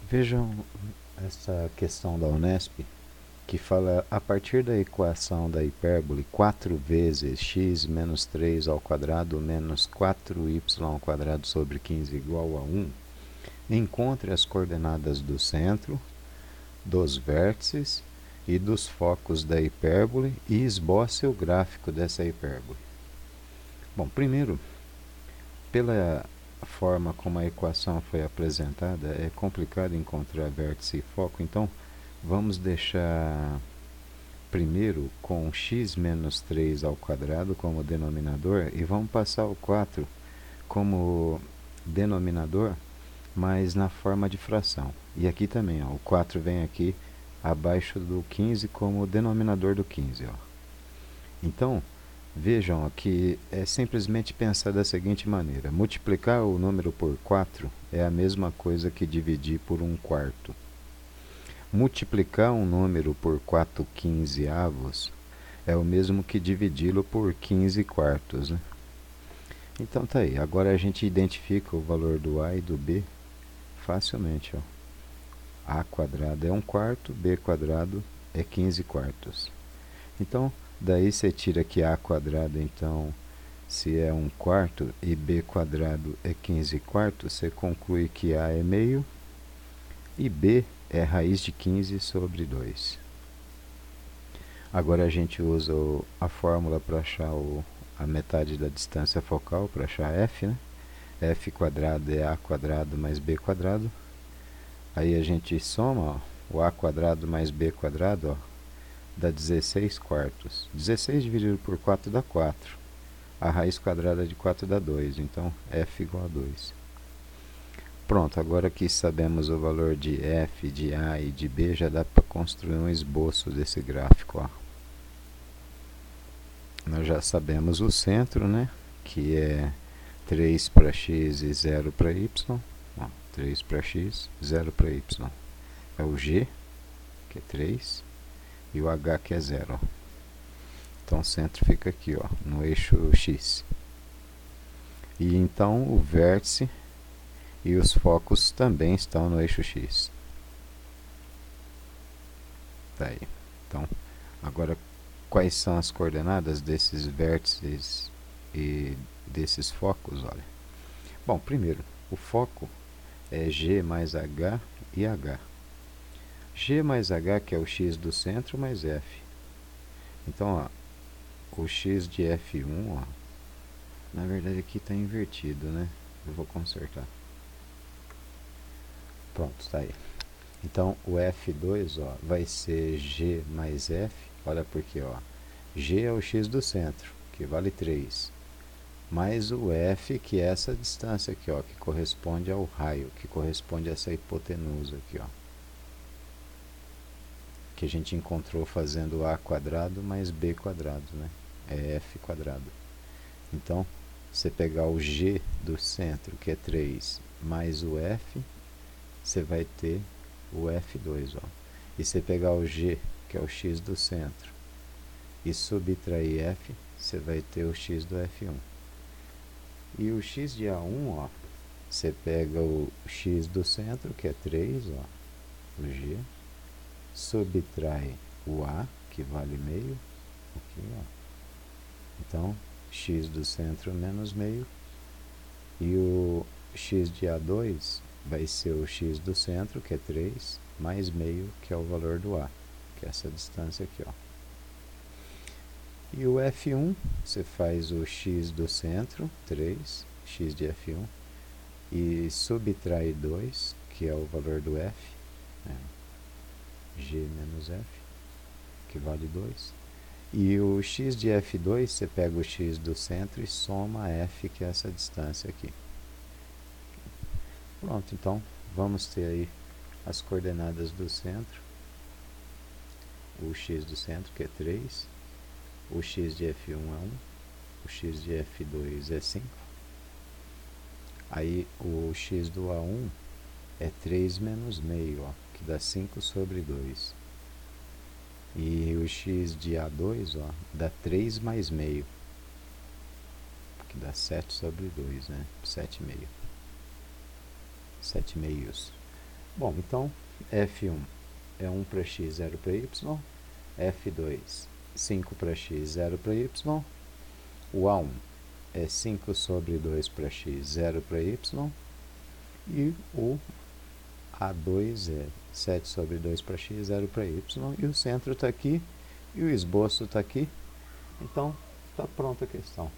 Vejam essa questão da Unesp, que fala a partir da equação da hipérbole 4 vezes x menos 3 ao quadrado menos 4y ao quadrado sobre 15 igual a 1, encontre as coordenadas do centro, dos vértices e dos focos da hipérbole e esboce o gráfico dessa hipérbole. Bom, primeiro, pela forma como a equação foi apresentada, é complicado encontrar vértice e foco, então vamos deixar primeiro com x menos 3 ao quadrado como denominador e vamos passar o 4 como denominador, mas na forma de fração. E aqui também, ó, o 4 vem aqui abaixo do 15 como denominador do 15. Ó. Então, vejam que é simplesmente pensar da seguinte maneira: multiplicar o número por 4 é a mesma coisa que dividir por 1/4. Multiplicar um número por 4/15 é o mesmo que dividi-lo por 15/4. Né? Então tá aí, agora a gente identifica o valor do A e do B facilmente. Ó. A quadrado é 1/4, B quadrado é 15/4. Então, daí você tira que A quadrado, então, se é 1/4 e B quadrado é 15/4, você conclui que A é meio e B é raiz de 15 sobre 2. Agora a gente usa a fórmula para achar a metade da distância focal, para achar f, né? F quadrado é A quadrado mais B quadrado. Aí a gente soma, ó, o A quadrado mais B quadrado, ó, dá 16/4. 16 dividido por 4 dá 4. A raiz quadrada de 4 dá 2, então f igual a 2. Pronto, agora que sabemos o valor de f, de A e de B, já dá para construir um esboço desse gráfico. Ó. Nós já sabemos o centro, né? Que é 3 para x e 0 para y. Ó, 3 para x, 0 para y. É o g, que é 3, e o h, que é 0. Ó. Então o centro fica aqui, ó, no eixo x. E então o vértice e os focos também estão no eixo x. Tá aí. Então, agora quais são as coordenadas desses vértices e desses focos? Olha. Bom, primeiro, o foco é G mais H e H. G mais H, que é o x do centro, mais F. Então, ó, o x de F1, ó, na verdade aqui está invertido, né? Eu vou consertar. Pronto, está aí. Então, o F2, ó, vai ser G mais F. Olha por quê, ó. G é o x do centro, que vale 3. Mais o F, que é essa distância aqui, ó, que corresponde ao raio, que corresponde a essa hipotenusa aqui, ó. Que a gente encontrou fazendo A quadrado mais B quadrado, né? É F quadrado. Então, você pegar o G do centro, que é 3, mais o F, você vai ter o F2, ó. E você pegar o G, que é o x do centro, e subtrair F, você vai ter o x do F1. E o x de A1, ó, você pega o x do centro, que é 3, ó, o G, subtrai o A, que vale meio, aqui, ó. Então, x do centro menos meio, e o x de A2 vai ser o x do centro, que é 3, mais meio, que é o valor do A, que é essa distância aqui, ó. E o F1, você faz o x do centro, 3, x de F1, e subtrai 2, que é o valor do F, né? G menos F, que vale 2. E o x de F2, você pega o x do centro e soma F, que é essa distância aqui. Pronto, então vamos ter aí as coordenadas do centro. O x do centro, que é 3. O x de F1 é 1. O x de F2 é 5. Aí o x do A1 é 3 menos meio, ó, que dá 5 sobre 2. E o x de A2, ó, dá 3 mais meio, que dá 7 sobre 2, né? 7 meio. 7 meios. Bom, então F1 é 1 para x, 0 para y. F2, 5 para x, 0 para y. O A1 é 5 sobre 2 para x, 0 para y. E o A2 é 7 sobre 2 para x, 0 para y. E o centro está aqui e o esboço está aqui. Então, está pronta a questão.